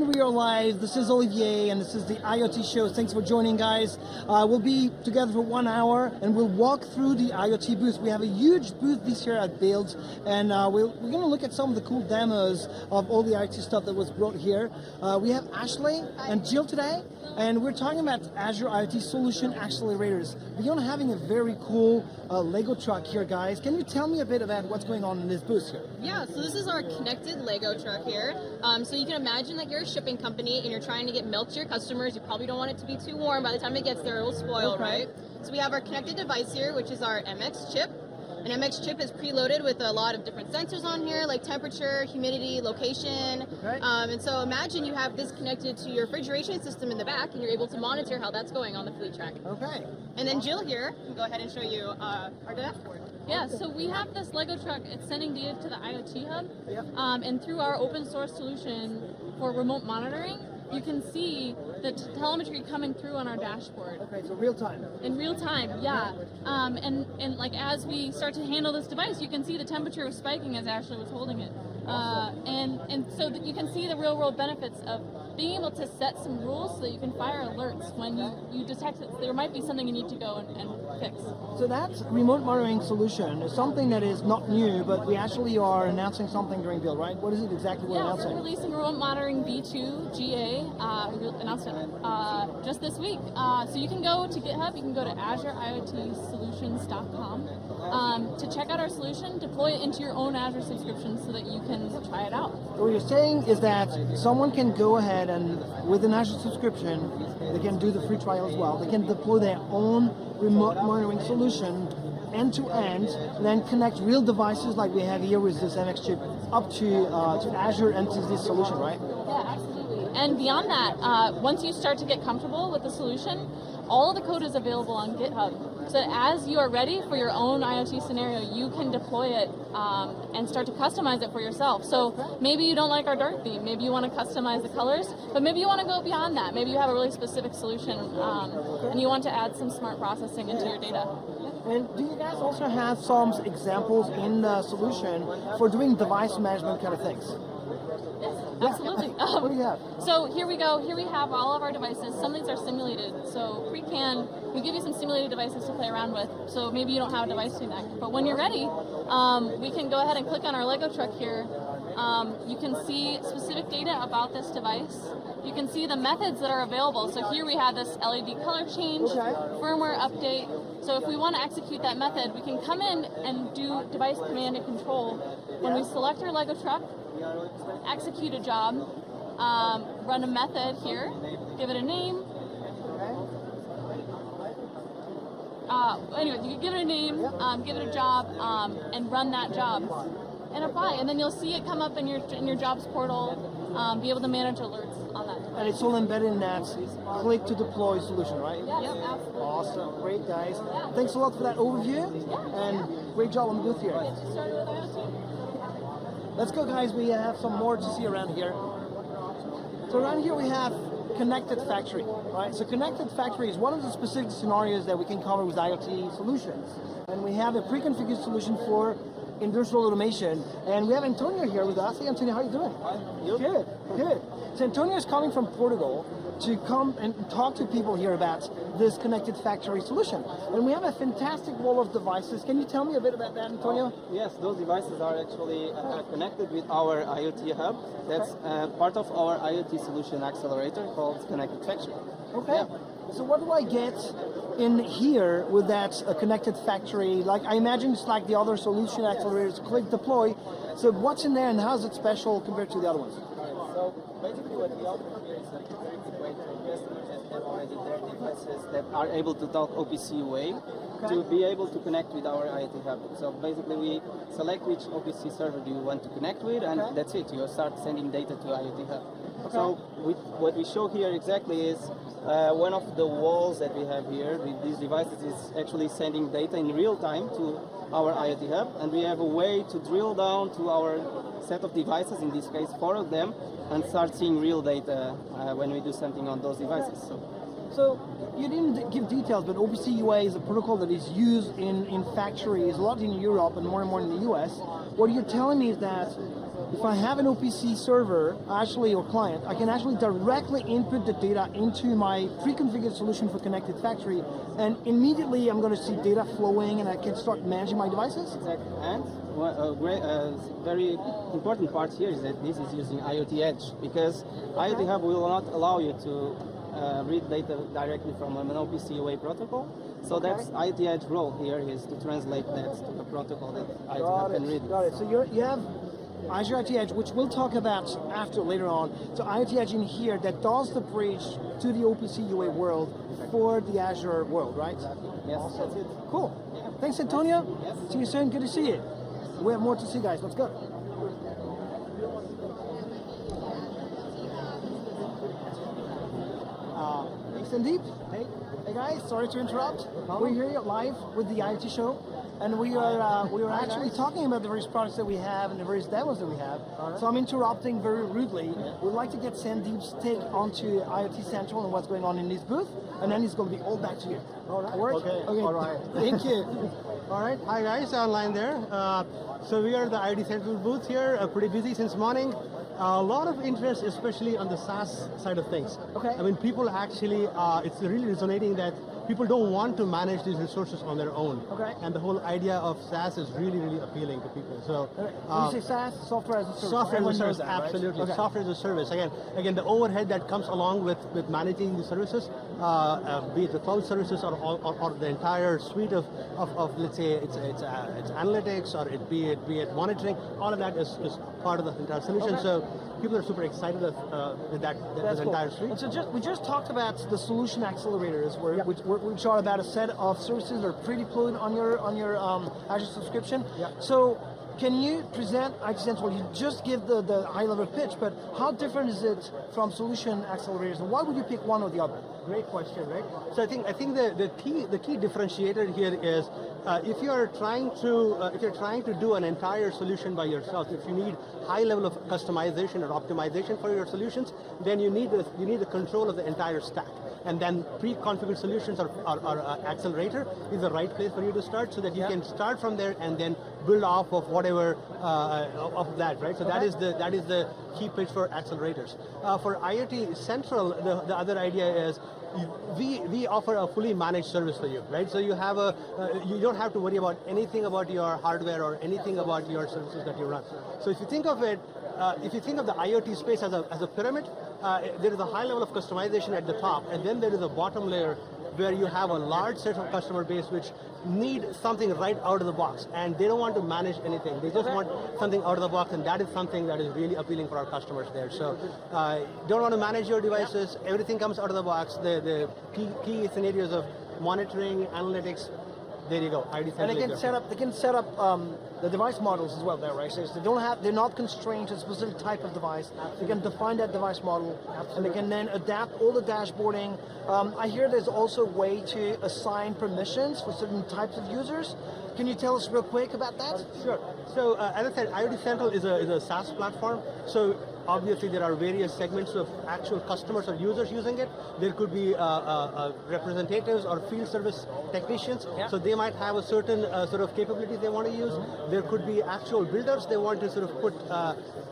we are live. This is Olivier, and this is the IoT Show. Thanks for joining, guys. We'll be together for 1 hour, and we'll walk through the IoT booth. We have a huge booth this year at Build, and we're going to look at some of the cool demos of all the IoT stuff that was brought here. We have Ashley and Jill today, and we're talking about Azure IoT Solution Accelerators. We're having a very cool Lego truck here, guys. Can you tell me a bit about what's going on in this booth here? Yeah, so this is our connected Lego truck here. So you can imagine that you're a shipping company and you're trying to get milk to your customers. You probably don't want it to be too warm. By the time it gets there, it will spoil, right? So we have our connected device here, which is our MX chip. An MX chip is preloaded with a lot of different sensors on here, like temperature, humidity, location. And so imagine you have this connected to your refrigeration system in the back, and you're able to monitor how that's going on the fleet track. Okay. And then Jill here can go ahead and show you our dashboard. Yeah, so we have this Lego truck. It's sending data to the IoT Hub, Yep. And through our open source solution for remote monitoring, you can see the telemetry coming through on our dashboard. Okay, so real time. In real time, yeah. And like as we start to handle this device, you can see the temperature was spiking as Ashley was holding it. And so that you can see the real world benefits of being able to set some rules so that you can fire alerts when you detect that there might be something you need to go and fix. So that remote monitoring solution is something that is not new, but we actually are announcing something during Build, right? What is it exactly we're announcing? We're releasing remote monitoring V2 GA. We announced it just this week. So you can go to GitHub, you can go to Azure IoT Solutions.com to check out our solution, deploy it into your own Azure subscription so that you can try it out. What you're saying is that someone can go ahead and with an Azure subscription, they can do the free trial as well. They can deploy their own remote monitoring solution end to end, then connect real devices like we have here with this MX chip up to Azure and to this solution, right? Yeah, absolutely. And beyond that, once you start to get comfortable with the solution, all of the code is available on GitHub. So that as you are ready for your own IoT scenario, you can deploy it and start to customize it for yourself. So maybe you don't like our dark theme, maybe you want to customize the colors, but maybe you want to go beyond that. Maybe you have a really specific solution and you want to add some smart processing into your data. And do you guys also have some examples in the solution for doing device management kind of things? Yes, absolutely. What do you have? So here we go. Here we have all of our devices. Some of these are simulated. So pre-can, we give you some simulated devices to play around with. So maybe you don't have a device to connect. But when you're ready, we can go ahead and click on our Lego truck here. You can see specific data about this device. You can see the methods that are available. So here we have this LED color change, firmware update. So if we want to execute that method, we can come in and do device command and control. When we select our Lego truck, execute a job, run a method here, give it a name. Anyway, you can give it a name, give it a job, and run that job, and apply. And then you'll see it come up in your jobs portal. Be able to manage alerts on that device. And it's all embedded in that click to deploy solution, right? Yes, absolutely. Awesome, great guys. Thanks a lot for that overview, and great job on the booth here. Let's go, guys. We have some more to see around here. So around here we have connected factory, right? So connected factory is one of the specific scenarios that we can cover with IoT solutions. And we have a pre-configured solution for industrial automation. And we have Antonio here with us. Hey, Antonio, how are you doing? Good, good. So Antonio is coming from Portugal to come and talk to people here about this connected factory solution. And we have a fantastic wall of devices. Can you tell me a bit about that, Antonio? Yes, those devices are actually connected with our IoT Hub. That's part of our IoT solution accelerator called Connected Factory. Okay. Yeah. So what do I get in here with that connected factory? Like, I imagine it's like the other solution accelerators, click deploy. So what's in there and how is it special compared to the other ones? So basically what we offer here is a very good way for customers that have already their devices that are able to talk OPC way to be able to connect with our IoT Hub. So basically we select which OPC server do you want to connect with, and that's it. You start sending data to IoT Hub. So what we show here exactly is one of the walls that we have here with these devices is actually sending data in real time to our IoT Hub, and we have a way to drill down to our set of devices, in this case 4 of them, and start seeing real data when we do something on those devices. So you didn't give details, but OPC UA is a protocol that is used in factories, a lot in Europe and more in the US. What you're telling me is that if I have an OPC server, actually, or client, I can actually directly input the data into my pre-configured solution for Connected Factory, and immediately I'm going to see data flowing, and I can start managing my devices. Exactly. And very important part here is that this is using IoT Edge, because IoT Hub will not allow you to read data directly from an OPC UA protocol. So that's IoT Edge role here is to translate that to a protocol that IoT Hub can read. Got it. So you have Azure IoT Edge, which we'll talk about after later on. So IoT Edge in here that does the bridge to the OPC UA world for the Azure world, right? Exactly. Yes, that's it. Cool. Thanks, Antonio. Yes. See you soon. Good to see you. We have more to see, guys. Let's go. Hey, Sandeep. Hey guys. Sorry to interrupt. We're here live with the IoT Show, and we are actually talking about the various products that we have and the various demos that we have. So I'm interrupting very rudely. We'd like to get Sandeep's take onto IoT Central and what's going on in this booth, and then he's going to be all back to you. All right. Work? Okay. All right. Thank you. All right. Hi guys, online there. So we are at the IoT Central booth here. Pretty busy since morning. A lot of interest, especially on the SaaS side of things. Okay. I mean, people actually, it's really resonating that people don't want to manage these resources on their own. Okay. And the whole idea of SaaS is really, really appealing to people. So When you say SaaS, software as a service. software as a Everyone knows service, that, right? absolutely. Okay. Software as a service. Again, the overhead that comes along with managing the services, be it the cloud services or the entire suite of let's say it's analytics or be it monitoring, all of that is part of the entire solution. Okay. So people are super excited with that That's cool. entire suite. And so we just talked about the solution accelerators, which are about a set of services that are pre-deployed on your Azure subscription. Yeah. So can you present IoT Central? You just give the high-level pitch, but how different is it from solution accelerators, and why would you pick one or the other? Great question, right? So I think the key differentiator here is if you're trying to do an entire solution by yourself, if you need high level of customization or optimization for your solutions, then you need the control of the entire stack. And then pre-configured solutions or accelerator is the right place for you to start, so that you can start from there and then build off of whatever of that, right? So that is the key pitch for accelerators. For IoT Central, the other idea is we offer a fully managed service for you, right? So you have you don't have to worry about anything about your hardware or anything about your services that you run. So if you think of it, if you think of the IoT space as a pyramid, there is a high level of customization at the top, and then there is a bottom layer where you have a large set of customer base which need something right out of the box, and they don't want to manage anything. They just want something out of the box, and that is something that is really appealing for our customers there. So don't want to manage your devices, everything comes out of the box. The key scenarios of monitoring, analytics, there you go. And they can set up the device models as well there, right? So they're not constrained to a specific type of device. They can define that device model, and they can then adapt all the dashboarding. I hear there's also a way to assign permissions for certain types of users. Can you tell us real quick about that? Sure. So as I said, IoT Central is a SaaS platform. So obviously there are various segments of actual customers or users using it. There could be representatives or field service technicians. Yeah. So they might have a certain sort of capabilities they want to use. There could be actual builders. They want to sort of put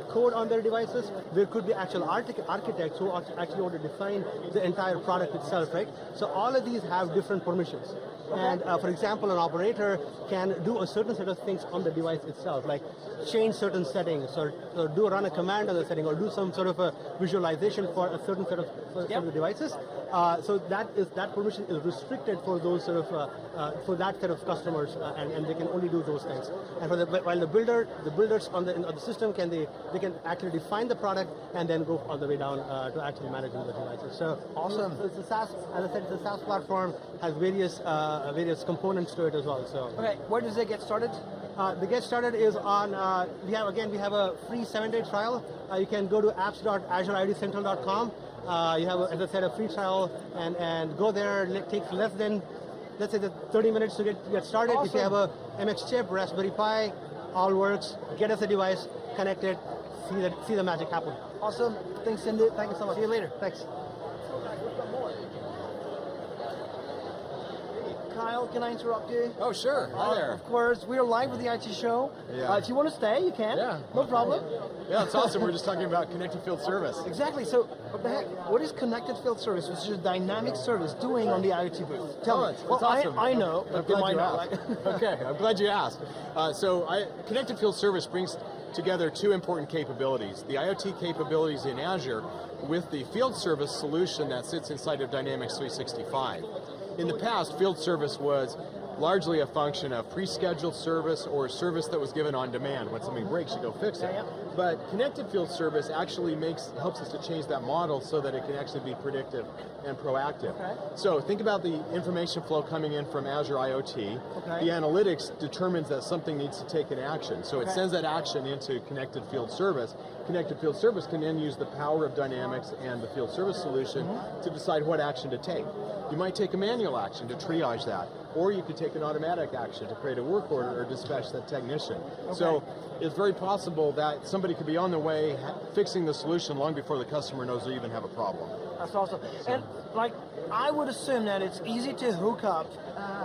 code on their devices. There could be actual architects who actually want to define the entire product itself, right? So all of these have different permissions. And for example, an operator can do a certain set of things on the device itself, like change certain settings, or run a command on the setting, or do some sort of a visualization for a certain set of the devices. So that permission is restricted for those sort of for that set of customers, and they can only do those things. And while the builders on the system they can actually define the product and then go all the way down to actually managing the devices. So awesome. It's a SaaS, as I said, it's a SaaS platform, has various components to it as well. So Okay, where does it get started? the get started is on. We have a free 7-day trial. You can go to apps.azureiotcentral.com. You have, as I said, a free trial, and go there. It takes less than, let's say, 30 minutes to get started. Awesome. If you have a MX chip, Raspberry Pi, all works. Get us a device, connect it, see the magic happen. Awesome. Thanks, Cindy. Thank you so much. See you later. Thanks. Kyle, can I interrupt you? Oh, sure. Hi there. Of course, we are live with the IoT Show. Yeah. If you want to stay, you can. Yeah. No problem. Yeah, it's awesome. We're just talking about connected field service. Exactly. So, what the heck? What is connected field service, which is a dynamic service, doing on the IoT booth? Tell me. It's Well, awesome. I know, I'm but you glad might you not. asked. Right? Okay, I'm glad you asked. Connected field service brings together two important capabilities. The IoT capabilities in Azure with the field service solution that sits inside of Dynamics 365. In the past, field service was largely a function of pre-scheduled service or service that was given on demand. When something breaks, you go fix it. But connected field service actually helps us to change that model so that it can actually be predictive and proactive. So think about the information flow coming in from Azure IoT. The analytics determines that something needs to take an action. So it sends that action into connected field service. Connected field service can then use the power of Dynamics and the field service solution to decide what action to take. You might take a manual action to triage that, or you could take an automatic action to create a work order or dispatch that technician. So it's very possible that somebody could be on their way fixing the solution long before the customer knows they even have a problem. That's awesome. And like, I would assume that it's easy to hook up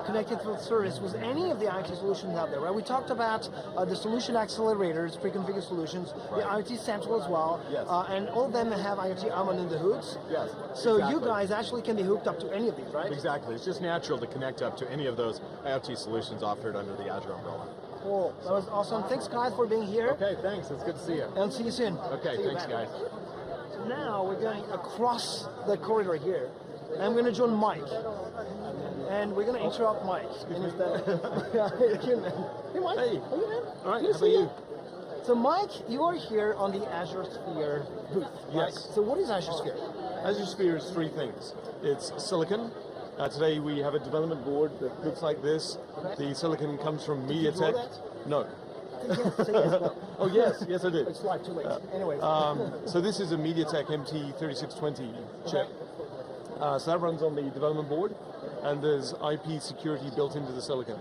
connected field service with any of the IoT solutions out there, right? We talked about the solution accelerators, pre-configured solutions, the IoT Central as well, and all of them have IoT Hub in the hoods. Yes. So exactly. you guys actually can be hooked up to any of these, right? Exactly. It's just natural to connect up to any of those IoT solutions offered under the Azure umbrella. Cool. That was awesome. Thanks, guys, for being here. Okay, thanks. It's good to see you. And see you soon. Okay, See you, thanks, man. guys. So now we're going across the corridor here. And I'm going to join Mike. And we're going to interrupt Mike. Hey, Mike. Hey. How you, man? All right, Good how to about see you? So, Mike, you are here on the Azure Sphere booth. Right? Yes. So, what is Azure Sphere? Azure Sphere is three things. It's silicon. Today we have a development board that looks like this. The silicon comes from Did you draw MediaTek. that? No. Say yes, no. Oh yes, yes I did. It's live, too late. Anyways. So this is a MediaTek MT3620 chip. So that runs on the development board, and there's IP security built into the silicon.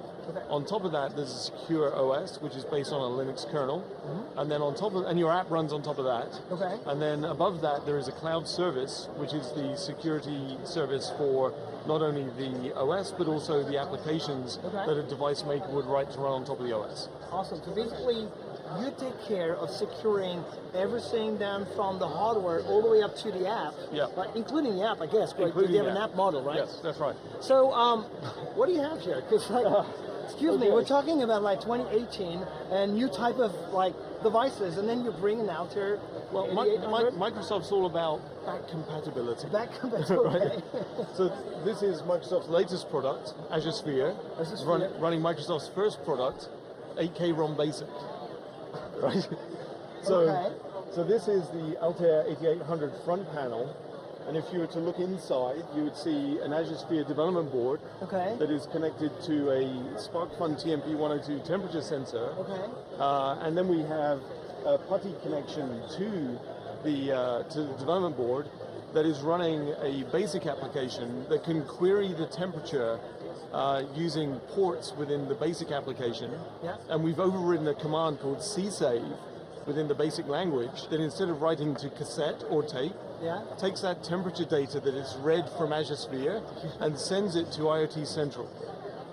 On top of that, there's a secure OS, which is based on a Linux kernel, and then on top of, and your app runs on top of that. And then above that, there is a cloud service, which is the security service for not only the OS, but also the applications that a device maker would write to run on top of the OS. Awesome. So basically, you take care of securing everything down from the hardware all the way up to the app, including the app, I guess, right? You have an app model, right? Yes, that's right. So, what do you have here? Because, like, excuse me, we're talking about like 2018 and new type of like devices, and then you're bringing out here. Well, Microsoft's all about back compatibility. Back compatibility. Right? So this is Microsoft's latest product, Azure Sphere, running Microsoft's first product, 8K ROM Basic. Right. So this is the Altair 8800 front panel, and if you were to look inside, you would see an Azure Sphere development board that is connected to a SparkFun TMP102 temperature sensor, and then we have a PuTTY connection to the development board that is running a basic application that can query the temperature using ports within the basic application, and we've overridden a command called csave within the basic language that instead of writing to cassette or tape, takes that temperature data that is read from Azure Sphere and sends it to IoT Central.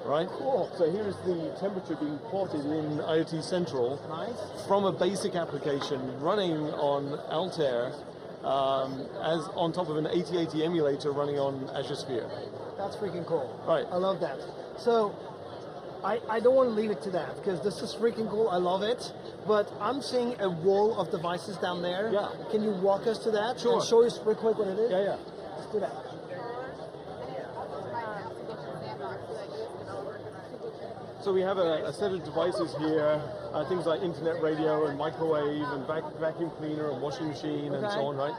Right? Cool. So here is the temperature being plotted in IoT Central from a basic application running on Altair as on top of an 8080 emulator running on Azure Sphere. That's freaking cool. Right. I love that. So, I don't want to leave it to that, because this is freaking cool. I love it. But I'm seeing a wall of devices down there. Yeah. Can you walk us to that? Sure. And show us real quick what it is? Yeah. Let's do that. So we have a set of devices here, things like internet radio and microwave and vacuum cleaner and washing machine and so on, right?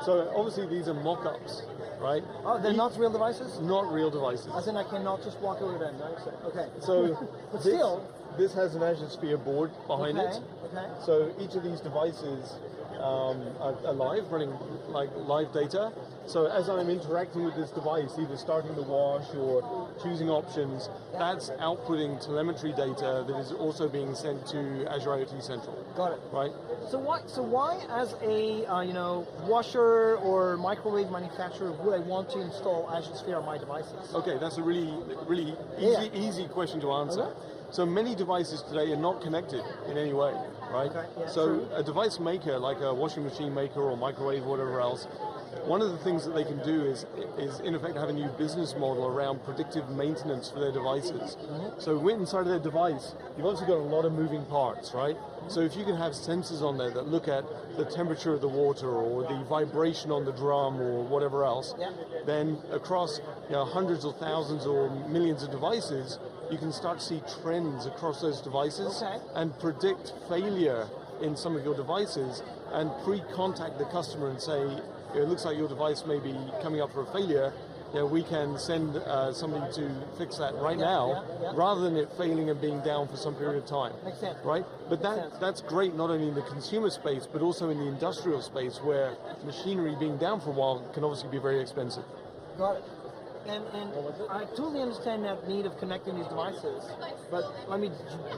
So obviously these are mock-ups, right? Oh, they're not real devices? Not real devices. As in I cannot just walk over them, right? Okay. So but still, this has an Azure Sphere board behind it. Okay. So each of these devices are live, running like live data. So as I'm interacting with this device, either starting the wash or choosing options, that's outputting telemetry data that is also being sent to Azure IoT Central. Got it. Right? So why as a washer or microwave manufacturer would I want to install Azure Sphere on my devices? Okay, that's a really easy question to answer. Okay. So many devices today are not connected in any way, right? Okay, yeah, so true. a device maker, like a washing machine maker or microwave or whatever else, one of the things that they can do is in effect have a new business model around predictive maintenance for their devices. So inside of their device, you've also got a lot of moving parts, right? So if you can have sensors on there that look at the temperature of the water or the vibration on the drum or whatever else, then across hundreds or thousands or millions of devices, you can start to see trends across those devices and predict failure in some of your devices and pre-contact the customer and say, it looks like your device may be coming up for a failure. We can send somebody to fix that right now, rather than it failing and being down for some period of time. Makes sense. Right? But that's great not only in the consumer space, but also in the industrial space where machinery being down for a while can obviously be very expensive. Got it. And I totally understand that need of connecting these devices, but let me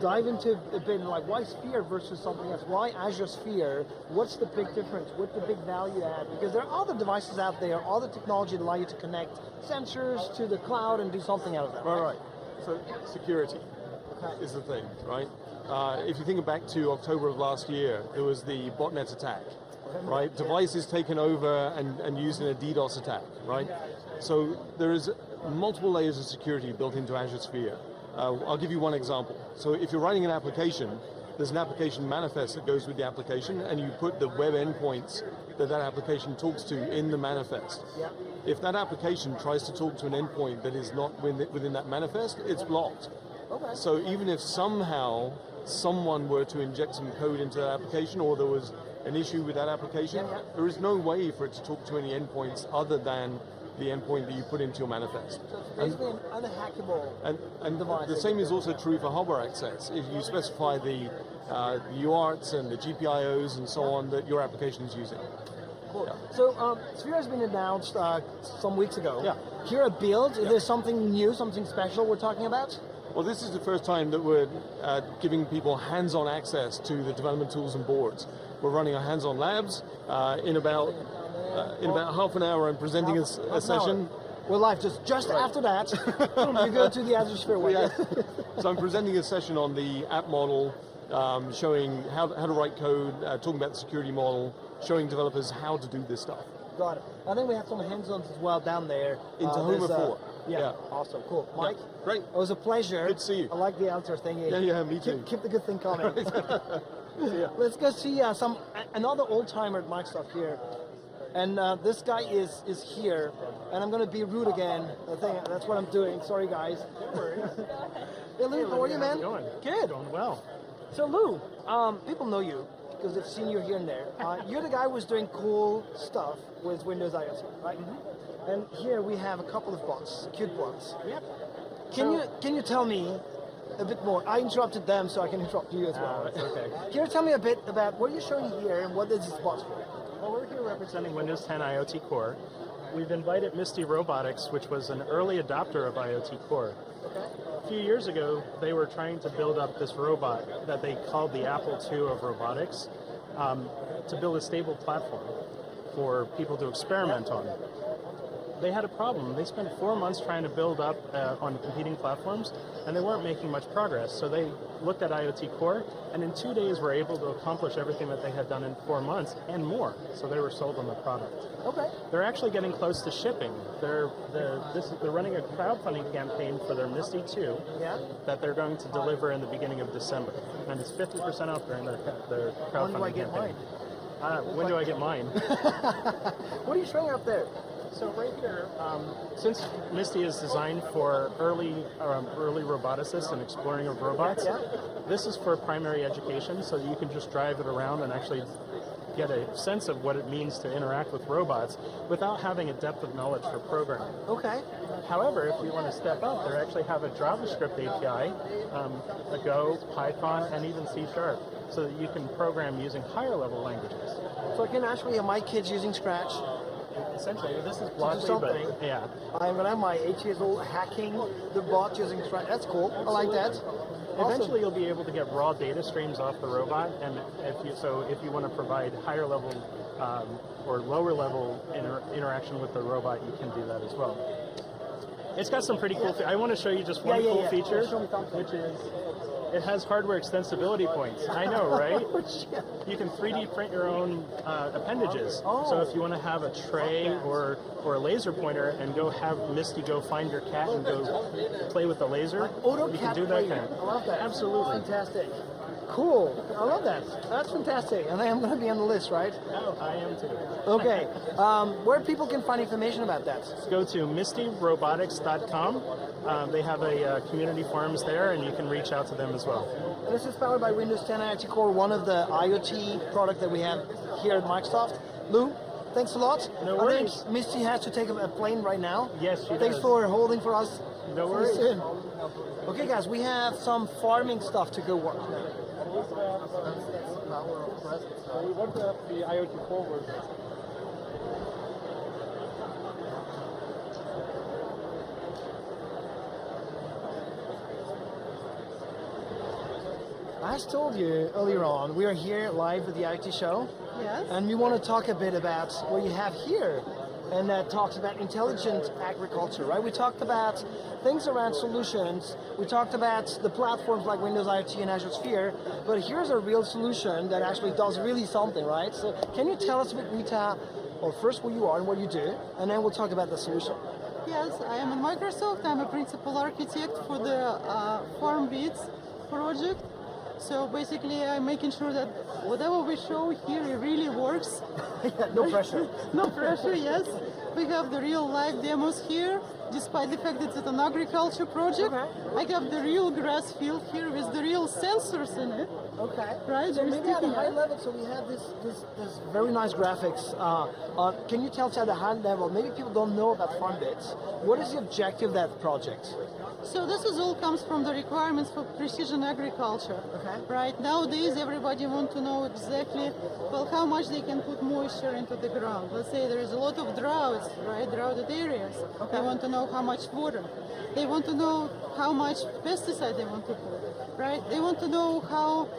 dive into a bit like why Sphere versus something else? Why Azure Sphere? What's the big difference? What's the big value add? Because there are other devices out there, other technology that allow you to connect sensors to the cloud and do something out of that. Right. So security is the thing, right? If you think back to October of last year, there was the botnet attack, right? Devices taken over and used in a DDoS attack, right? So there is multiple layers of security built into Azure Sphere. I'll give you one example. So if you're writing an application, there's an application manifest that goes with the application, and you put the web endpoints that application talks to in the manifest. If that application tries to talk to an endpoint that is not within that manifest, it's blocked. So even if somehow someone were to inject some code into that application, or there was an issue with that application, there is no way for it to talk to any endpoints other than the endpoint that you put into your manifest. So it's basically an unhackable device. The same is also true for hardware access. If you specify the UARTs and the GPIOs and so on that your application is using. Cool. So Sphere has been announced some weeks ago. Here at Build, is there something new, something special we're talking about? Well, this is the first time that we're giving people hands-on access to the development tools and boards. We're running our hands-on labs in about half an hour. I'm presenting a session. We're live just after that. You go to the Azure Sphere one. So I'm presenting a session on the app model, showing how to write code, talking about the security model, showing developers how to do this stuff. Got it. I think we have some hands-ons as well down there. In Tahoma 4. Yeah, awesome, cool. Mike? Great. It was a pleasure. Good to see you. I like the answer thingy. Yeah, me too. Keep the good thing coming. Let's go see another old-timer at Microsoft here. And this guy is here, and I'm going to be rude again. That's what I'm doing. Sorry, guys. Hey, Lou, how are you, man? How's it going? Good. Going well. So, Lou, people know you because they've seen you here and there. You're the guy who's doing cool stuff with Windows IoT, right? And here we have a couple of bots, cute bots. Yep. Can you tell me a bit more? I interrupted them, so I can interrupt you as well. That's okay. Can you tell me a bit about what you're showing here and what is this bot for? Well, we're here representing Windows 10 IoT Core. We've invited Misty Robotics, which was an early adopter of IoT Core. A few years ago, they were trying to build up this robot that they called the Apple II of robotics to build a stable platform for people to experiment on. They had a problem. They spent 4 months trying to build up on competing platforms, and they weren't making much progress. So they looked at IoT Core, and in 2 days were able to accomplish everything that they had done in 4 months and more. So they were sold on the product. Okay. They're actually getting close to shipping. They're running a crowdfunding campaign for their Misty 2 that they're going to deliver in the beginning of December, and it's 50% off during their crowdfunding campaign. When do I get mine? What are you showing up there? So right here, since Misty is designed for early roboticists and exploring of robots, this is for primary education, so you can just drive it around and actually get a sense of what it means to interact with robots without having a depth of knowledge for programming. Okay. However, if you want to step up, they actually have a JavaScript API, a Go, Python, and even C#, so that you can program using higher level languages. So I can actually have my kids using Scratch. Essentially, this is Do Blockly, something. but yeah. I'm gonna have my 8 years old hacking the bot using Scratch. That's cool. I like that. Eventually, you'll be able to get raw data streams off the robot, and if you want to provide higher level or lower level interaction with the robot, you can do that as well. It's got some pretty cool. I want to show you just one cool feature, Show me something. which is it has hardware extensibility points. I know, right? You can 3D print your own appendages. So if you want to have a tray or a laser pointer and go have Misty go find your cat and go play with the laser, you can do that kind of. I love that. Absolutely. Fantastic. Cool. I love that. That's fantastic. And I am going to be on the list, right? Oh, I am too. Okay. Where people can find information about that? Go to mistyrobotics.com. They have a community forums there, and you can reach out to them as well. And this is powered by Windows 10 IoT Core, one of the IoT product that we have here at Microsoft. Lou, thanks a lot. No I worries. think Misty has to take a plane right now. Yes, she Thanks does. for holding for us. No See you worries. soon. Okay, guys, we have some farming stuff to go work now. We want to have the IoT Core version. As told you earlier on, we are here live at the IoT Show. Yes. And we want to talk a bit about what you have here. And that talks about intelligent agriculture, right? We talked about things around solutions. We talked about the platforms like Windows IoT and Azure Sphere. But here's a real solution that actually does really something, right? So can you tell us a bit, Rita, well, first who you are and what you do, and then we'll talk about the solution. Yes, I am in Microsoft. I'm a principal architect for the FarmBeats project. So basically, I'm making sure that whatever we show here, it really works. No pressure. No pressure, yes. We have the real live demos here, despite the fact that it's an agriculture project. I have the real grass field here with the real sensors in it. Okay. Right, So there's maybe at a sticking high out. level, so we have this very nice graphics. Can you tell us at a high level, maybe people don't know about FarmBeats. What is the objective of that project? So this is all comes from the requirements for precision agriculture. Okay. Right, nowadays everybody wants to know exactly, well, how much they can put moisture into the ground. Let's say there is a lot of droughts, right, droughted areas. They want to know how much water. They want to know how much pesticide they want to put, right? They want to know how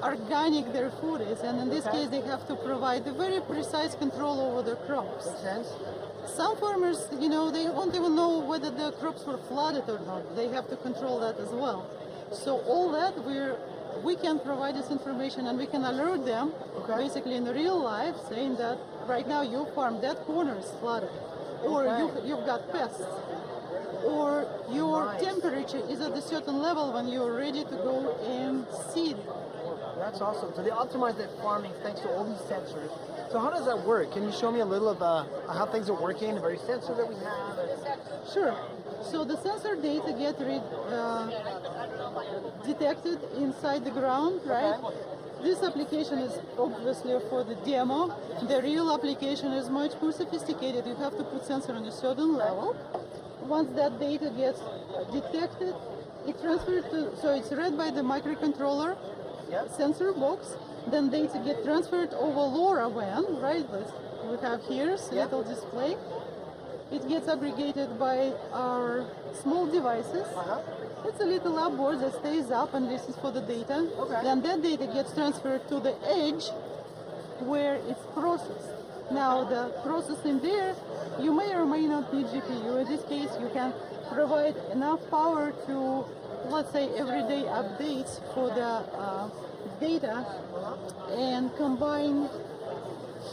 organic their food is, and in this case they have to provide a very precise control over their crops. Makes sense? Some farmers, they won't even know whether their crops were flooded or not. They have to control that as well. So all that we can provide this information, and we can alert them basically in real life, saying that right now your farm, that corner is flooded, or you've got pests, or your temperature is at a certain level when you're ready to go and seed. That's awesome. So they optimize their farming thanks to all these sensors. So how does that work? Can you show me a little of how things are working, the very sensor that we have? Sure. So the sensor data get detected inside the ground, right? This application is obviously for the demo. The real application is much more sophisticated. You have to put sensor on a certain level. Once that data gets detected, it transfers to, so it's read by the microcontroller sensor box. Then data get transferred over LoRaWAN, right? We have here a little display. It gets aggregated by our small devices. It's a little up board that stays up, and this is for the data. Then that data gets transferred to the edge, where it's processed. Now the processing there, you may or may not need GPU. In this case, you can provide enough power to, let's say, everyday updates for the data, and combine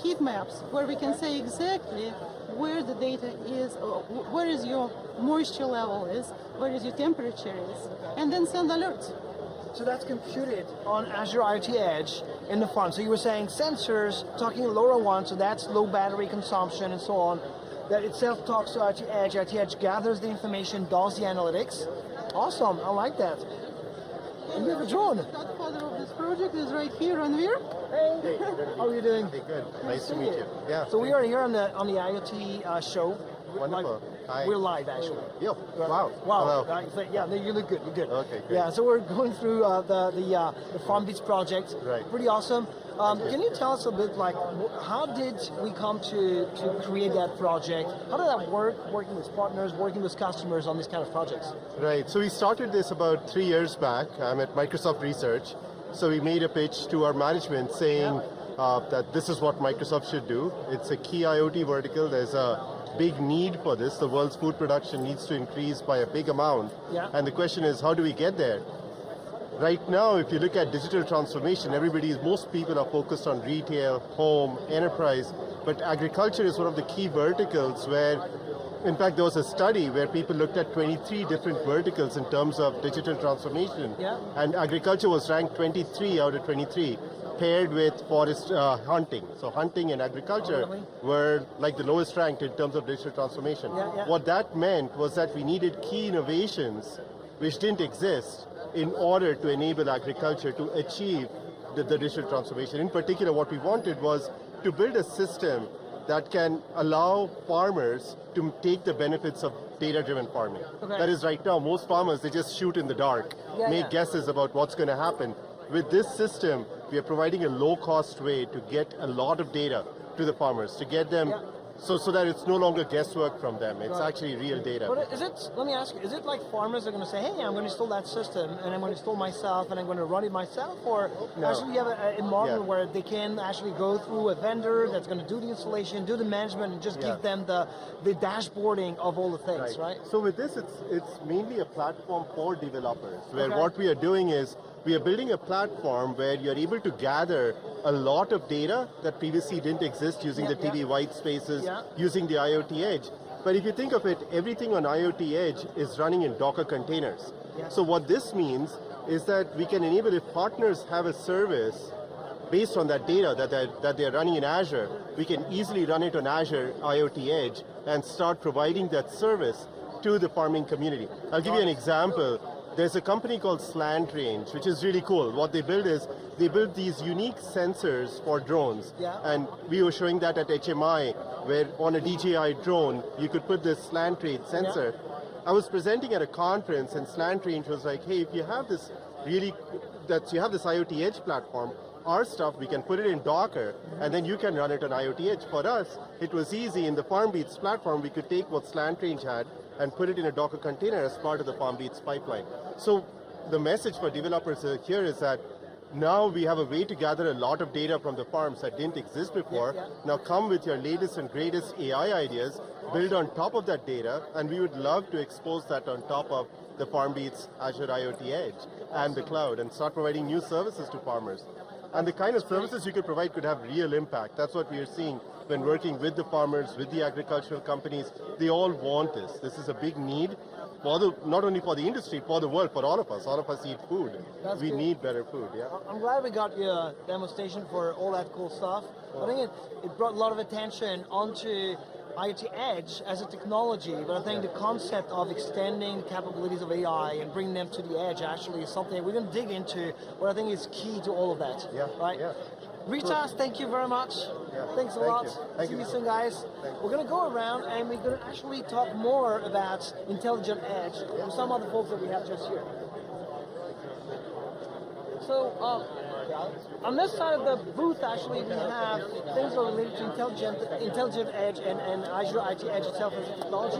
heat maps where we can say exactly where the data is, where is your moisture level is, where is your temperature is, and then send alerts. So that's computed on Azure IoT Edge in the farm. So you were saying sensors, talking LoRaWAN, so that's low battery consumption and so on. That itself talks to IoT Edge gathers the information, does the analytics. Awesome, I like that. And you have a drone. The godfather of this project is right here, Ranveer. Hey, how are you doing? Hey, good. Nice to meet you. Yeah. So we are here on the IoT show. Wonderful. Hi. We're live actually. Yeah. Wow. Wow. Hello. Yeah, no, you look good. You're good. Okay, great. Yeah. So we're going through the FarmBeats project. Right. Pretty awesome. Can you tell us a bit like how did we come to create that project? How did that work? Working with partners, working with customers on these kind of projects. Right. So we started this about 3 years back. I'm at Microsoft Research. So we made a pitch to our management saying that this is what Microsoft should do. It's a key IoT vertical. There's a big need for this. The world's food production needs to increase by a big amount. Yeah. And the question is, how do we get there? Right now, if you look at digital transformation, most people are focused on retail, home, enterprise, but agriculture is one of the key verticals where, in fact, there was a study where people looked at 23 different verticals in terms of digital transformation, and agriculture was ranked 23 out of 23, paired with forest hunting. So hunting and agriculture were like the lowest ranked in terms of digital transformation. What that meant was that we needed key innovations which didn't exist in order to enable agriculture to achieve the digital transformation. In particular, what we wanted was to build a system that can allow farmers to take the benefits of data-driven farming. That is, right now, most farmers, they just shoot in the dark, make guesses about what's going to happen. With this system, we are providing a low-cost way to get a lot of data to the farmers, to get them so that it's no longer guesswork from them. It's actually real data. But let me ask you, is it like farmers are going to say, hey, I'm going to install that system, and I'm going to install myself, and I'm going to run it myself? Or actually you have a model where they can actually go through a vendor that's going to do the installation, do the management, and just give them the dashboarding of all the things, right? So with this, it's mainly a platform for developers, where what we are doing is, we are building a platform where you're able to gather a lot of data that previously didn't exist using the TV white spaces, using the IoT Edge. But if you think of it, everything on IoT Edge is running in Docker containers. So what this means is that we can enable, if partners have a service based on that data that they're running in Azure, we can easily run it on Azure IoT Edge and start providing that service to the farming community. I'll give you an example. There's a company called Slant Range, which is really cool. What they build is, they build these unique sensors for drones. And we were showing that at HMI, where on a DJI drone, you could put this slant range sensor. I was presenting at a conference, and Slant Range was like, hey, if you have this you have this IoT Edge platform, our stuff, we can put it in Docker, and then you can run it on IoT Edge. For us, it was easy. In the FarmBeats platform, we could take what Slant Range had and put it in a Docker container as part of the FarmBeats pipeline. So the message for developers here is that now we have a way to gather a lot of data from the farms that didn't exist before. Now come with your latest and greatest AI ideas, build on top of that data, and we would love to expose that on top of the FarmBeats Azure IoT Edge and the cloud, and start providing new services to farmers. And the kind of services you could provide could have real impact. That's what we are seeing when working with the farmers, with the agricultural companies. They all want this. This is a big need, not only for the industry, for the world, for all of us. All of us eat food. We need better food, I'm glad we got you a demonstration for all that cool stuff. I think it brought a lot of attention onto IoT Edge as a technology, but I think the concept of extending the capabilities of AI and bringing them to the edge actually is something we're going to dig into, what I think is key to all of that. Right? Ritas, thank you very much. Thanks a lot. See you soon, guys. We're going to go around and we're going to actually talk more about Intelligent Edge with some other folks that we have just here. So, on this side of the booth, actually, we have things related to Intelligent Edge and Azure IoT Edge itself as a technology.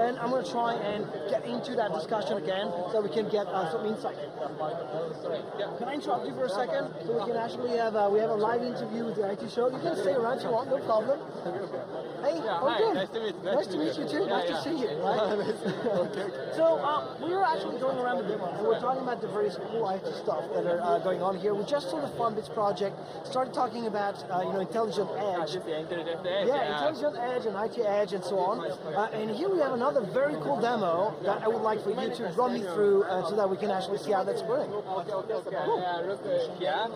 And I'm going to try and get into that discussion again so we can get some insight. Can I interrupt you for a second? So we can actually have we have a live interview with the IoT Show. You can stay around if you want, no problem. Hey, how are you doing? Nice to meet you too. Nice to see you. Right? So we are actually going around the demo and we're talking about the various cool IoT stuff that are going on here. We just saw the FarmBeats project, started talking about Intelligent Edge. Intelligent Edge and IoT Edge and so on. And here we have another very cool demo that I would like for you to run me through so that we can actually see how that's going. Look here,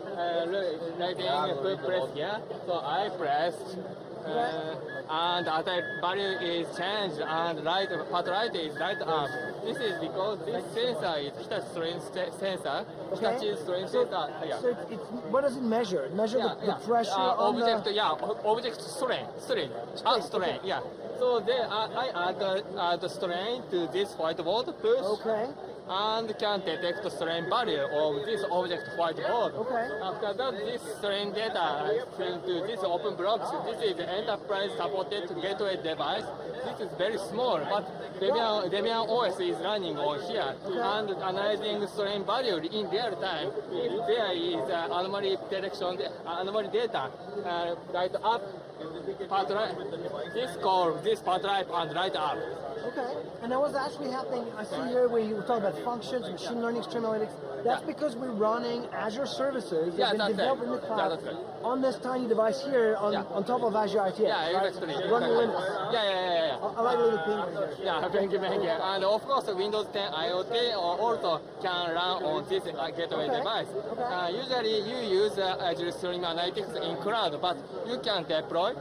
right being press here. So I pressed and attack value is changed, and part right is light up. This is because this sensor is Hitachi strength sensor. Hitachi strength sensor. Yeah. So what does it measure? It measures the pressure on object, the... object strain. Strain. Yeah. So then I add the strain to this whiteboard first. Okay. And can detect the strain value of this object whiteboard. Okay. After that, this strain data is sent to this open blocks. This is the enterprise supported gateway device. This is very small, but Debian OS is running on here and analyzing strain value in real time. If there is anomaly detection, anomaly data, right up, part right, this part right and right up. Okay, and that was actually happening, I see here where you were talking about functions, machine learning, stream analytics. That's because we're running Azure services that have been developed in the cloud on this tiny device here on top of Azure IoT Edge. Yeah, exactly. Running Linux. Yeah. I like the little thing right here. Yeah, thank you. And of course, Windows 10 IoT also can run on this gateway device. Usually, you use Azure Stream Analytics in cloud, but you can deploy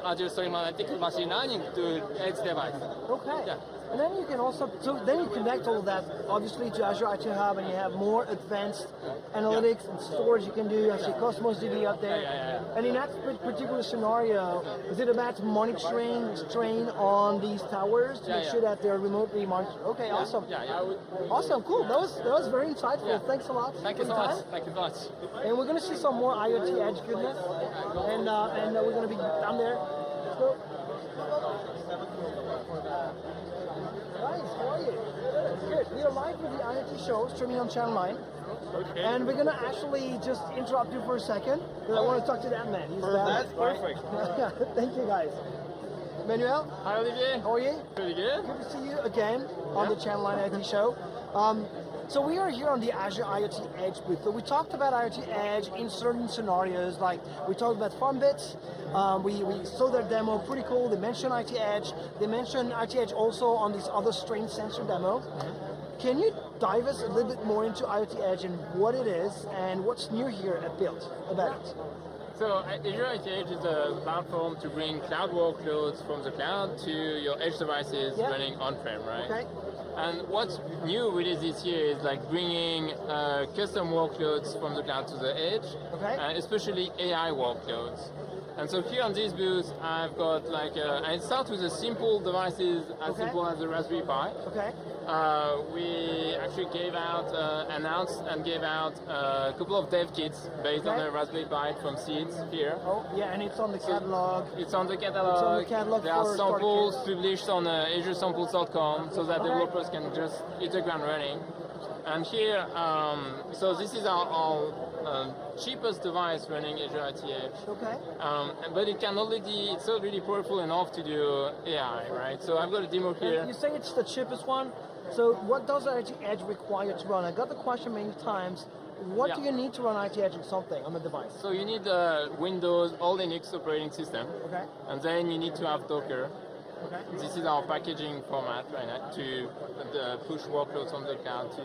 Azure Stream Analytics machine learning to edge device. Okay. Yeah. And then you can also, so then you connect all of that, obviously, to Azure IoT Hub, and you have more advanced analytics and storage you can do. You see Cosmos DB up there. And in that particular scenario, is it about monitoring strain on these towers to make sure that they're remotely monitored? Okay, awesome. Awesome, cool. That was very insightful. Thanks a lot. Thank you so much. Thank you so much. And we're going to see some more IoT Edge goodness, and we're going to be down there. Let's go. Guys, how are you? Good. We are live with the IoT Show, streaming on Channel 9. Okay. And we're going to actually just interrupt you for a second, because I want to talk to that man. He's That's perfect. Thank you, guys. Manuel? Hi, Olivier. How are you? Pretty good. Good to see you again on the Channel 9 IoT Show. So we are here on the Azure IoT Edge booth. So we talked about IoT Edge in certain scenarios, like we talked about FarmBeats. We saw their demo, pretty cool. They mentioned IoT Edge. They mentioned IoT Edge also on this other strain sensor demo. Can you dive us a little bit more into IoT Edge and what it is and what's new here at Build about it? So Azure IoT Edge is a platform to bring cloud workloads from the cloud to your edge devices running on-prem, right? Okay. And what's new really this year is like bringing custom workloads from the cloud to the edge, especially AI workloads. And so here on this booth, I've got like, and it starts with the simple devices as simple as the Raspberry Pi. Okay. We actually announced and gave out a couple of dev kits based on the Raspberry Pi from Seeds here. Oh, yeah, and it's on the catalog. It's on the catalog. It's on the catalog. There are samples published on AzureSamples.com so that developers can just hit the ground running. And here, so this is our cheapest device running Azure IoT Edge. Okay. But it's already powerful enough to do AI, right? So I've got a demo here. You say it's the cheapest one. So what does IoT Edge require to run? I got the question many times. What do you need to run IoT Edge on something on the device? So you need Windows or Linux operating system. Okay. And then you need to have Docker. Okay. This is our packaging format right now to push workloads from the cloud to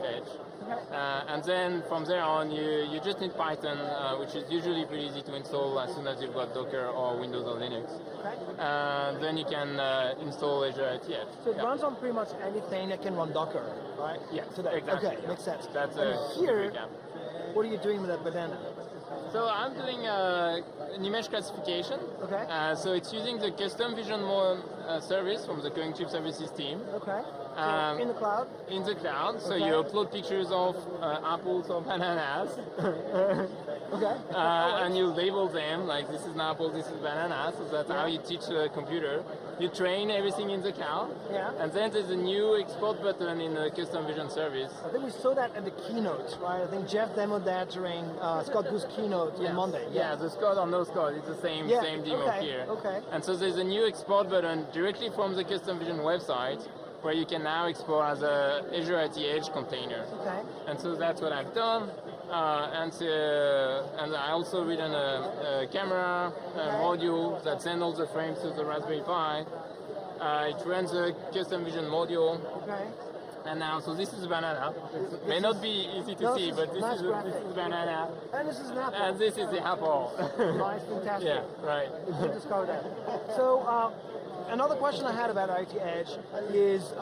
Edge. Okay. And then from there on, you just need Python, which is usually pretty easy to install as soon as you've got Docker or Windows or Linux. Okay. And then you can install Azure IoT Edge. So it runs on pretty much anything that can run Docker, right? Yeah, today. exactly. Okay, makes sense. That's here, what are you doing with that banana? So I'm doing an image classification. Okay. So it's using the custom vision service from the Going Chip Services team. Okay. So in the cloud? In the cloud. So you upload pictures of apples or bananas. Okay. And you label them, like this is an apple, this is banana. So that's how you teach the computer. You train everything in the cloud. Yeah. And then there's a new export button in the custom vision service. I think we saw that at the keynote, right? I think Jeff demoed that during Scott Booth's keynote on Monday. Yeah, the Scott or no Scott, it's the same demo here. Okay. And so there's a new export button directly from the Custom Vision website where you can now export as a Azure IoT Edge container. Okay. And so that's what I've done. And I also written a camera module that sends all the frames to the Raspberry Pi. It runs a Custom Vision module. Okay. And now, so this is banana. It may not be easy to see, but this is banana. And this is an apple. And this is the apple. Nice, fantastic. Yeah, right. You discovered that. So, another question I had about IoT Edge is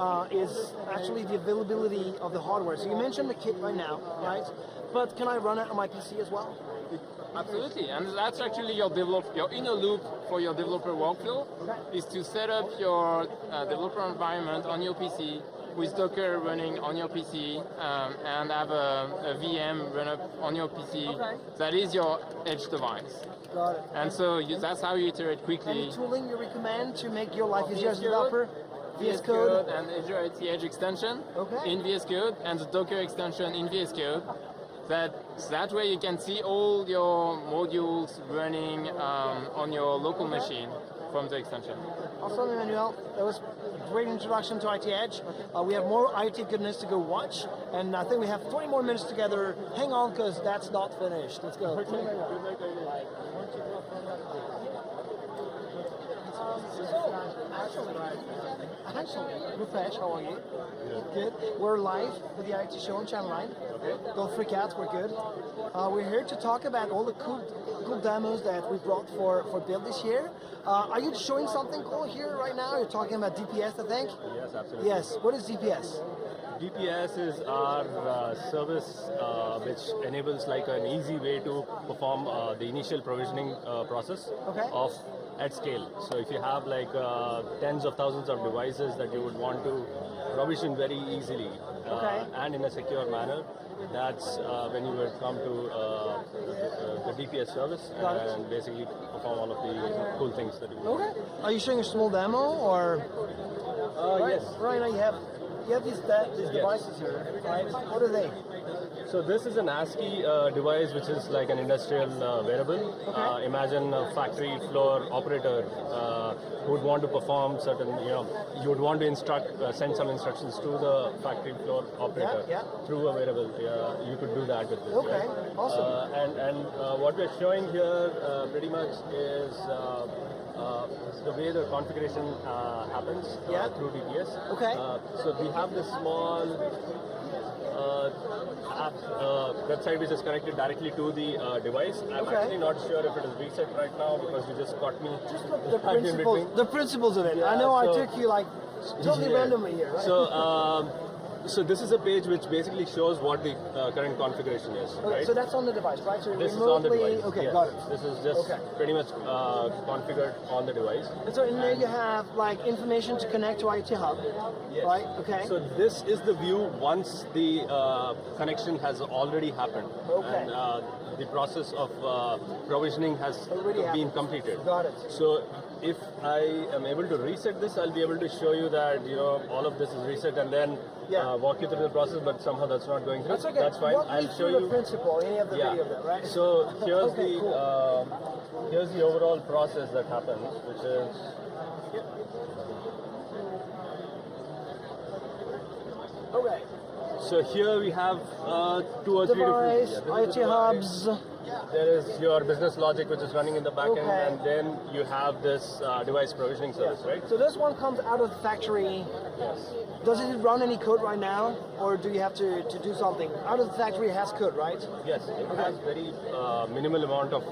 actually the availability of the hardware. So you mentioned the kit right now, right? But can I run it on my PC as well? Absolutely, and that's actually your inner loop for your developer workflow is to set up your developer environment on your PC with Docker running on your PC and have a VM run up on your PC. That is your edge device. Got it. And so that's how you iterate quickly. Any tooling you recommend to make your life easier as a developer? VS Code and Azure IoT Edge extension in VS Code and the Docker extension in VS Code. That way you can see all your modules running on your local machine from the extension. Awesome, Emmanuel. That was a great introduction to IoT Edge. We have more IoT goodness to go watch, and I think we have 20 more minutes together. Hang on, because that's not finished. Let's go. Actually, Rupesh, how are you? Good. We're live with the IoT Show on Channel 9. Don't freak out, we're good. We're here to talk about all the cool demos that we brought for Build this year. Are you showing something cool here right now? You're talking about DPS, I think? Yes, absolutely. Yes. What is DPS? DPS is our service which enables like an easy way to perform the initial provisioning process of at scale. So if you have like tens of thousands of devices that you would want to provision very easily and in a secure manner, that's when you would come to the DPS service and basically perform all of the cool things that you want. Are you showing a small demo or? Yes. Right now you have these devices here, right? What are they? So this is an ASCII device which is like an industrial wearable. Imagine a factory floor operator who would want to perform certain, you would want to send some instructions to the factory floor operator through a wearable. You could do that with this. Okay, awesome. And what we're showing here pretty much is the way the configuration happens through DPS. So we have this small app website which is connected directly to the device. I'm actually not sure if it is reset right now because you just caught me. Just the principles of it. I know I took you like totally randomly here, right? So this is a page which basically shows what the current configuration is. Right? So that's on the device, right? So this is on the device. Okay, yes. got it. This is just pretty much configured on the device. And so in there you have like information to connect to IoT Hub, right? Okay. So this is the view once the connection has already happened. And the process of provisioning has been completed. Got it. So if I am able to reset this, I'll be able to show you that all of this is reset and then walk you through the process. But somehow that's not going through. That's okay. That's fine. I'll show you the principle. Any of the video of that, right? So here's here's the overall process that happens, which is. Okay. So here we have 2 or 3 different IoT hubs. There is your business logic which is running in the backend, and then you have this device provisioning service, right? So this one comes out of the factory. Yes. Does it run any code right now, or do you have to do something? Out of the factory it has code, right? Yes, it has very minimal amount of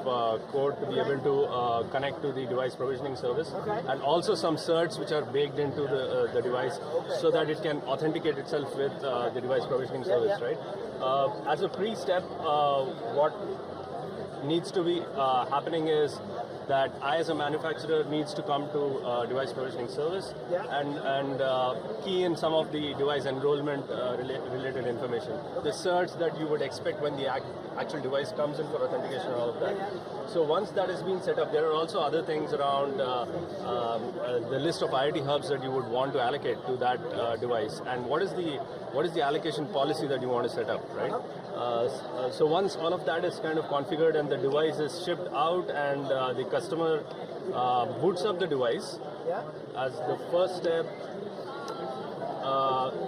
code to be able to connect to the device provisioning service, and also some certs which are baked into the device so that it can authenticate itself with the device provisioning service, right? As a pre-step, what needs to be happening is that I as a manufacturer needs to come to device provisioning service and key in some of the device enrollment related information. The certs that you would expect when the actual device comes in for authentication and all of that. So once that has been set up, there are also other things around the list of IoT hubs that you would want to allocate to that device, and what is the allocation policy that you want to set up, right? So once all of that is kind of configured and the device is shipped out and the customer boots up the device, as the first step,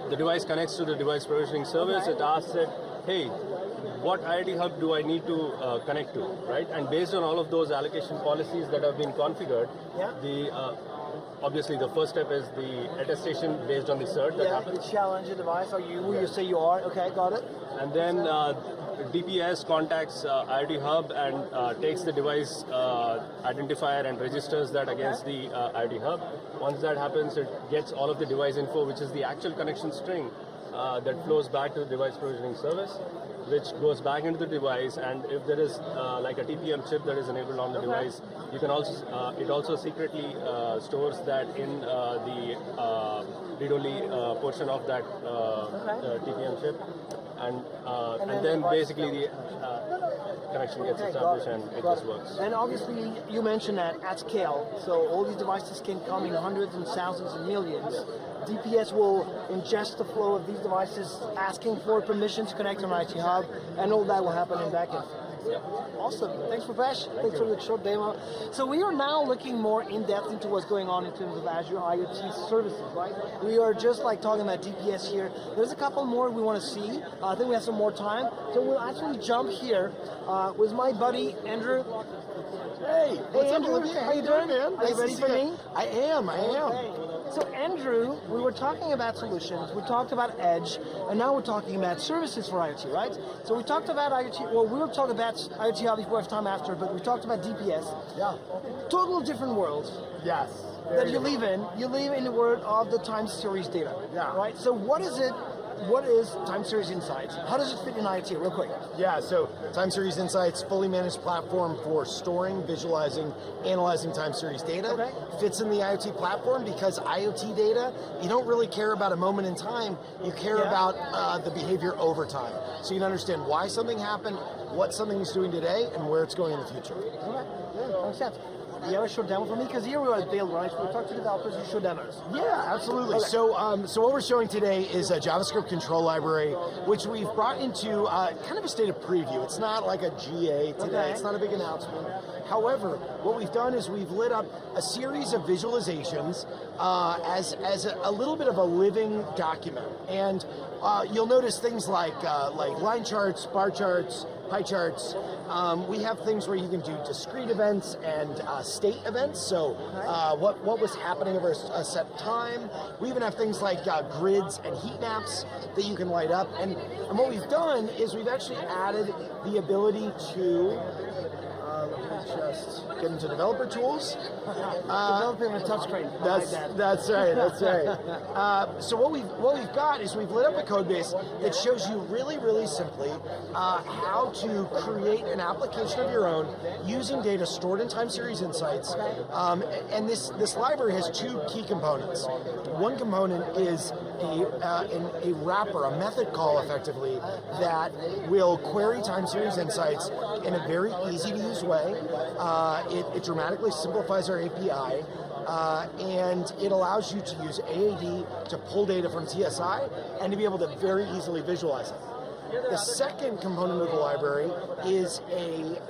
the device connects to the device provisioning service. It asks it, hey, what IoT Hub do I need to connect to, right? And based on all of those allocation policies that have been configured, obviously the first step is the attestation based on the cert that happens. You challenge the device, or you say you are. Okay, got it. And then DPS contacts IoT Hub and takes the device identifier and registers that against the IoT Hub. Once that happens, it gets all of the device info, which is the actual connection string that flows back to the device provisioning service, which goes back into the device. And if there is like a TPM chip that is enabled on the device, you can also it also secretly stores that in the read-only portion of that TPM chip. And then basically the connection gets established and it just works. And obviously you mentioned that at scale, so all these devices can come in hundreds and thousands and millions. DPS will ingest the flow of these devices, asking for permission to connect on IoT Hub, and all that will happen in backend. Awesome. Thanks, Pravesh. Thanks for the short demo. So we are now looking more in depth into what's going on in terms of Azure IoT services, right? We are just like talking about DPS here. There's a couple more we want to see. I think we have some more time. So we'll actually jump here with my buddy, Andrew. Hey, what's up, Andrew? Olivia? How you doing, man? Are you ready for me? I am. So Andrew, we were talking about solutions, we talked about Edge, and now we're talking about services for IoT, right? So we talked about IoT, well, we'll talk about IoT Hub if we have time after, but we talked about DPS. Yeah. Total different world. Yes. That you live in. You live in the world of the time series data. Yeah. Right? So what is it? What is time series insights? How does it fit in IoT, real quick? Yeah, so time series insights, fully managed platform for storing, visualizing, analyzing time series data. Fits in the IoT platform because IoT data, you don't really care about a moment in time, you care about the behavior over time. So you can understand why something happened, what something is doing today, and where it's going in the future. Okay, yeah, makes sense. You have a short demo for me? Because here we are build, right? So we talk to developers, you show demos. Yeah, absolutely. Okay. So what we're showing today is a JavaScript control library, which we've brought into kind of a state of preview. It's not like a GA today. It's not a big announcement. However, what we've done is we've lit up a series of visualizations as a little bit of a living document. And you'll notice things like line charts, bar charts, pie charts. We have things where you can do discrete events and state events, so what was happening over a set time. We even have things like grids and heat maps that you can light up. And what we've done is we've actually added the ability to just get into developer tools. Developing a touchscreen. That's right. So what we've got is we've lit up a code base that shows you really simply how to create an application of your own using data stored in time series insights. And this library has two key components. One component is a wrapper, a method call effectively, that will query time series insights in a very easy to use way. It dramatically simplifies our API, and it allows you to use AAD to pull data from TSI and to be able to very easily visualize it. The second component of the library is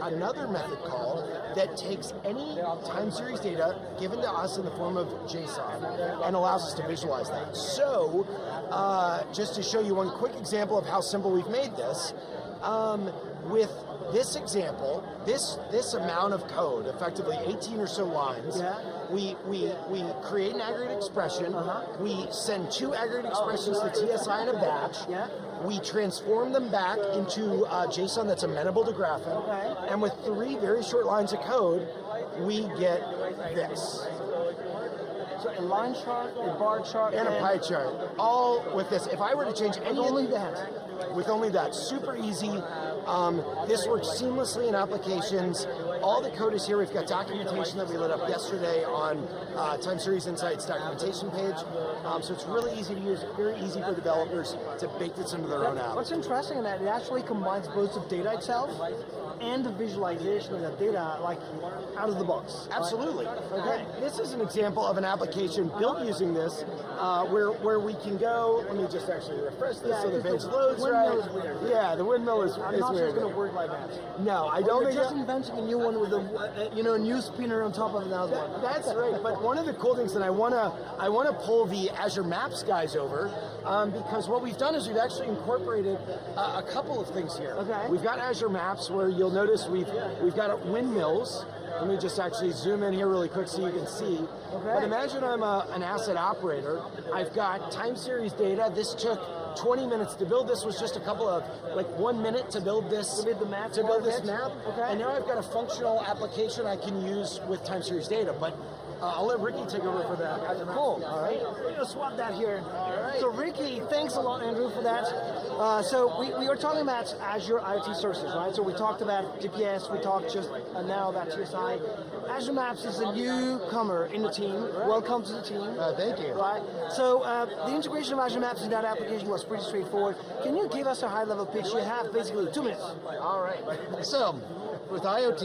another method call that takes any time series data given to us in the form of JSON and allows us to visualize that. So, just to show you one quick example of how simple we've made this, with this example, this amount of code, effectively 18 or so lines, we create an aggregate expression, we send two aggregate expressions to TSI in a batch, we transform them back into JSON that's amenable to graphing, and with 3 very short lines of code, we get this. So a line chart, a bar chart, and a pie chart, all with this. If I were to change any only that. With only that, super easy. This works seamlessly in applications. All the code is here. We've got documentation that we lit up yesterday on Time Series Insights documentation page. So it's really easy to use, very easy for developers to bake this into their own app. What's interesting in that, it actually combines both the data itself and the visualization of that data, like out of the box. Absolutely. Okay. This is an example of an application built using this, where we can go. Let me just actually refresh this so the page loads right. Is weird. Yeah, the windmill is I'm not weird. sure it's going to work like that. No, I don't think. You're just inventing a new one one with a new spinner on top of another one. That's right. But one of the cool things that I wanna pull the Azure Maps guys over, because what we've done is we've actually incorporated a couple of things here. Okay. We've got Azure Maps where you'll notice we've got windmills. Let me just actually zoom in here really quick so you can see. Okay. But imagine I'm an asset operator. I've got time series data. This took 20 minutes to build. This was just a couple of, like 1 minute to build this. To build the map. To build this map. Okay. And now I've got a functional application I can use with time series data. But I'll let Ricky take over for that. Cool. All right. We're going to swap that here. All right. So Ricky, thanks a lot, Andrew, for that. So we were talking about Azure IoT services, right? So we talked about GPS. We talked just now about TSI. Azure Maps is a newcomer in the team. Welcome to the team. Thank you. Right. So the integration of Azure Maps in that application was pretty straightforward. Can you give us a high-level pitch? You have basically 2 minutes. All right. So with IoT,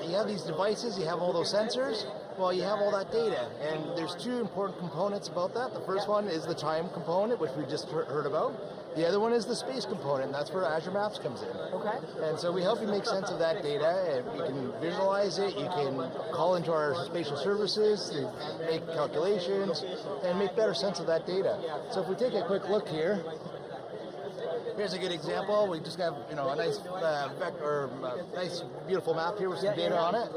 you have these devices, you have all those sensors. Well, you have all that data, and there's two important components about that. The first one is the time component, which we just heard about. The other one is the space component, and that's where Azure Maps comes in. Okay. And so we help you make sense of that data, and you can visualize it, you can call into our spatial services to make calculations, and make better sense of that data. So if we take a quick look here, here's a good example. We just got a nice nice beautiful map here with some data on it,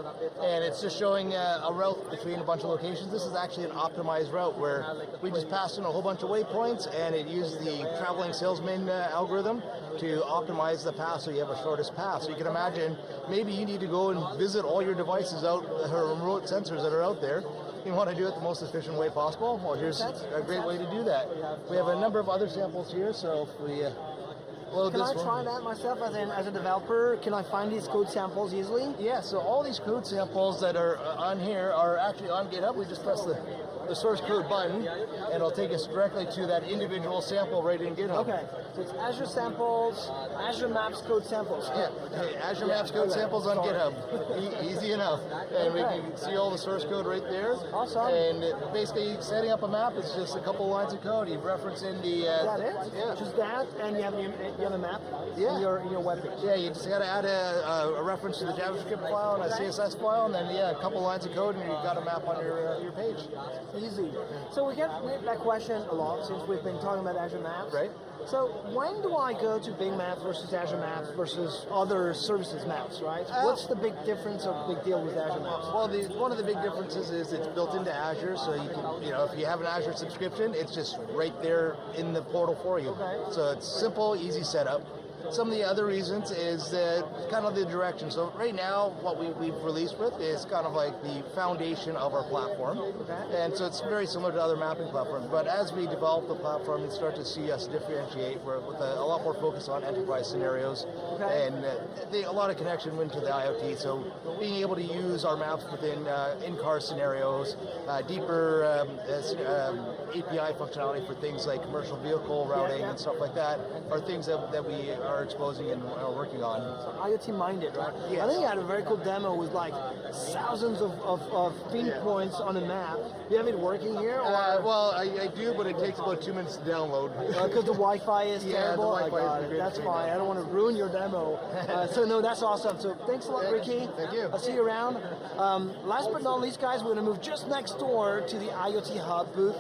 and it's just showing a route between a bunch of locations. This is actually an optimized route where we just passed in a whole bunch of waypoints, and it used the traveling salesman algorithm to optimize the path so you have a shortest path. So you can imagine maybe you need to go and visit all your devices out, or remote sensors that are out there. You want to do it the most efficient way possible. Well, here's a great way to do that. We have a number of other samples here, so if we Can I try that myself as a developer? Can I find these code samples easily? Yeah, so all these code samples that are on here are actually on GitHub. We just press the source code button, and it'll take us directly to that individual sample right in GitHub. Okay, so it's Azure samples, Azure Maps code samples. Yeah, hey, Azure Maps code samples on GitHub. Easy enough. And we can see all the source code right there. Awesome. And basically, setting up a map is just a couple lines of code. You reference in the... Is that it? Yeah. Just that, and you have a map in your web page. Yeah, you just got to add a reference to the JavaScript file and a CSS file, and then a couple lines of code, and you've got a map on your page. Easy. So we get that question a lot since we've been talking about Azure Maps. Right. So when do I go to Bing Maps versus Azure Maps versus other services maps, right? What's the big difference or big deal with Azure Maps? Well, one of the big differences is it's built into Azure, so you can, if you have an Azure subscription, it's just right there in the portal for you. Okay. So it's simple, easy setup. Some of the other reasons is kind of the direction. So right now, what we've released with is kind of like the foundation of our platform. Okay. And so it's very similar to other mapping platforms. But as we develop the platform, you start to see us differentiate with a lot more focus on enterprise scenarios. Okay. And a lot of connection into the IoT. So being able to use our maps within in-car scenarios, deeper API functionality for things like commercial vehicle routing and stuff like that are things that we are exposing and are working on. So IoT minded, right? Yes. I think you had a very cool demo with like thousands of pinpoints on a map. Do you have it working here? Well, I do, but it takes about 2 minutes to download. Because the Wi-Fi is terrible? The Wi-Fi is That's fine. I don't want to ruin your demo. So no, that's awesome. So thanks a lot, Ricky. Thank you. I'll see you around. Last but not least, guys, we're going to move just next door to the IoT Hub booth.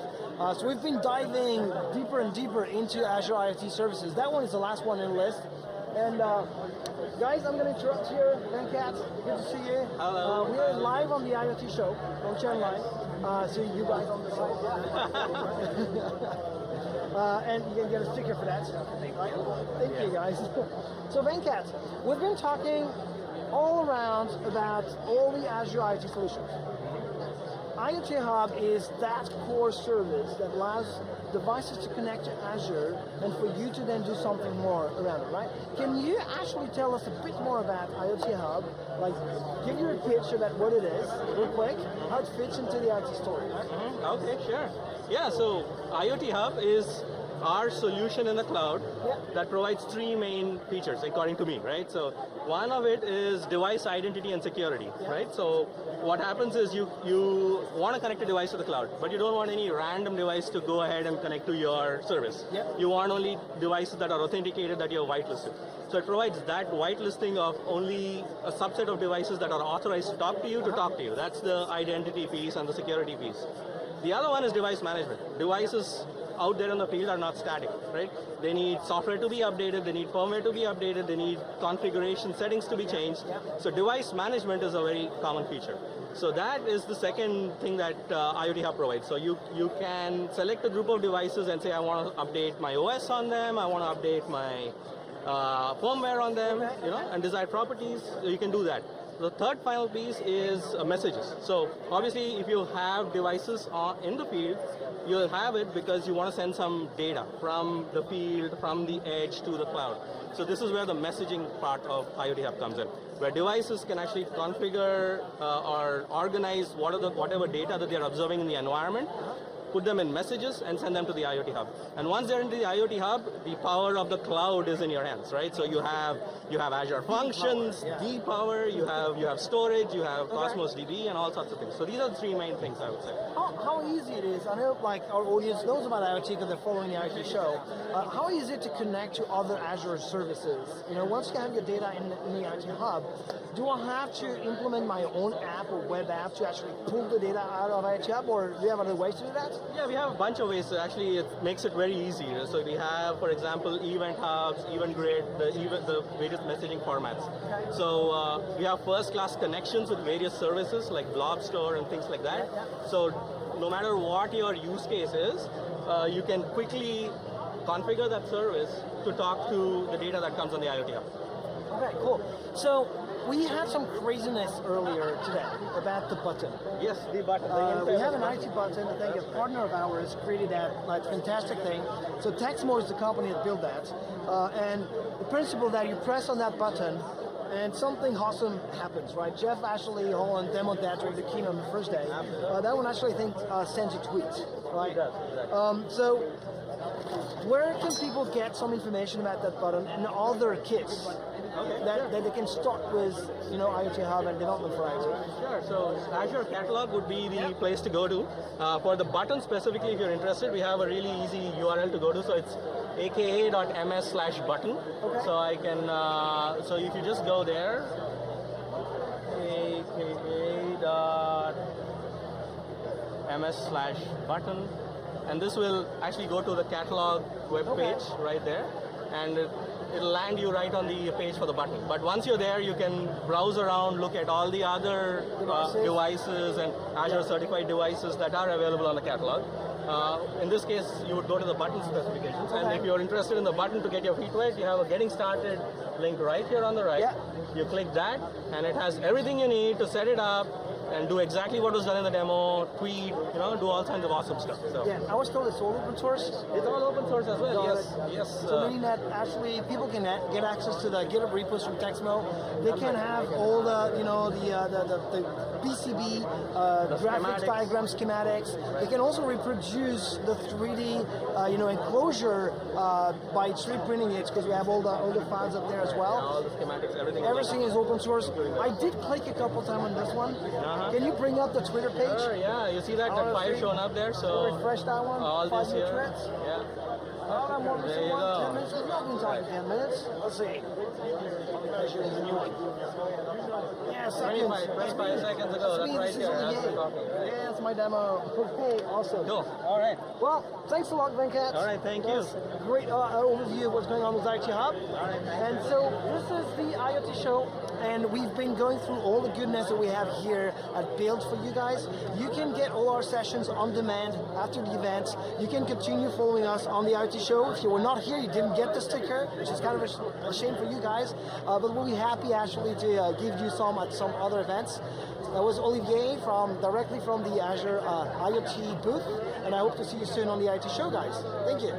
So we've been diving deeper and deeper into Azure IoT services. That one is the last one in the list. And guys, I'm going to interrupt here. Venkat, good to see you. Hello. We are live on the IoT Show on Channel Live. So you guys on the side. And you can get a sticker for that. Thank you, guys. So Venkat, we've been talking all around about all the Azure IoT solutions. IoT Hub is that core service that allows devices to connect to Azure and for you to then do something more around it, right? Can you actually tell us a bit more about IoT Hub? Like, give you a pitch about what it is, real quick, how it fits into the IoT story, right? Okay, sure. Yeah, so IoT Hub is our solution in the cloud that provides three main features, according to me, right? So one of it is device identity and security, right? So what happens is you want to connect a device to the cloud, but you don't want any random device to go ahead and connect to your service. You want only devices that are authenticated, that you're whitelisted. So it provides that whitelisting of only a subset of devices that are authorized to talk to you. That's the identity piece and the security piece. The other one is device management. Devices out there in the field are not static, right? They need software to be updated, they need firmware to be updated, they need configuration settings to be changed. So device management is a very common feature. So that is the second thing that IoT Hub provides. So you can select a group of devices and say, I want to update my OS on them, I want to update my firmware on them, and desired properties. You can do that. The third final piece is messages. So obviously, if you have devices in the field, you'll have it because you want to send some data from the field, from the edge to the cloud. So this is where the messaging part of IoT Hub comes in, where devices can actually configure or organize whatever data that they're observing in the environment, put them in messages, and send them to the IoT Hub. And once they're in the IoT Hub, the power of the cloud is in your hands, right? So you have Azure Functions, D-Power, you have storage, you have Cosmos DB, and all sorts of things. So these are the three main things, I would say. How easy it is, I know like our audience knows about IoT because they're following the IoT show. How easy is it to connect to other Azure services? Once you have your data in the IoT Hub, do I have to implement my own app or web app to actually pull the data out of IoT Hub, or do you have other ways to do that? Yeah, we have a bunch of ways. So actually, it makes it very easy. So we have, for example, event hubs, event grid, the various messaging formats. So we have first-class connections with various services like Blob Store and things like that. So no matter what your use case is, you can quickly configure that service to talk to the data that comes on the IoT Hub. Okay, cool. So we had some craziness earlier today about the button. Yes, the button. We have an IT button. I think a partner of ours created that fantastic thing. So Texmo is the company that built that. And the principle that you press on that button and something awesome happens, right? Jeff Ashley Holland demoed that during the keynote on the first day. That one actually, I think, sends a tweet, right? It does, exactly. So where can people get some information about that button and other kits that they can start with, IoT Hub and development for IoT? Sure. So Azure Catalog would be the place to go to. For the button specifically, if you're interested, we have a really easy URL to go to. So it's aka.ms/button. Okay. So I can. So if you just go there, aka.ms/button, and this will actually go to the catalog web page right there, and it'll land you right on the page for the button. But once you're there, you can browse around, look at all the other devices and Azure certified devices that are available on the catalog. In this case, you would go to the button specifications, and if you're interested in the button to get your feet wet, you have a Getting Started link right here on the right. You click that, and it has everything you need to set it up and do exactly what was done in the demo, tweet, do all kinds of awesome stuff. So. Yeah, I was told it's all open source. It's all open source as well, yes. So meaning that actually people can get access to the GitHub repos from Texmo. They can have all the, the PCB graphics, diagrams, schematics. They can also reproduce the 3D, enclosure by 3D printing it, because we have all the files up there as well. All the schematics, everything. Everything is open source. I did click a couple times on this one. Can you bring up the Twitter page? Sure, yeah. You see that file showing up there? So refresh that one. All 5 this here. threads. Yeah. I'm wondering, There you go. 10 minutes. We've not been talking 10 minutes. Let's see. Yeah, 25 seconds ago. That's right here. That's the copy, right? Yeah, that's my demo. Okay, awesome. Cool. All right. Well, thanks a lot, Venkat. All right, thank you. Great overview of what's going on with IoT Hub. And so this is the IoT Show, and we've been going through all the goodness that we have here at Build for you guys. You can get all our sessions on demand after the event. You can continue following us on the IoT Show. If you were not here, you didn't get the sticker, which is kind of a shame for you guys. But we'll be happy actually to give you some at some other events. That was Olivier directly from the Azure IoT booth, and I hope to see you soon on the IoT Show, guys. Thank you.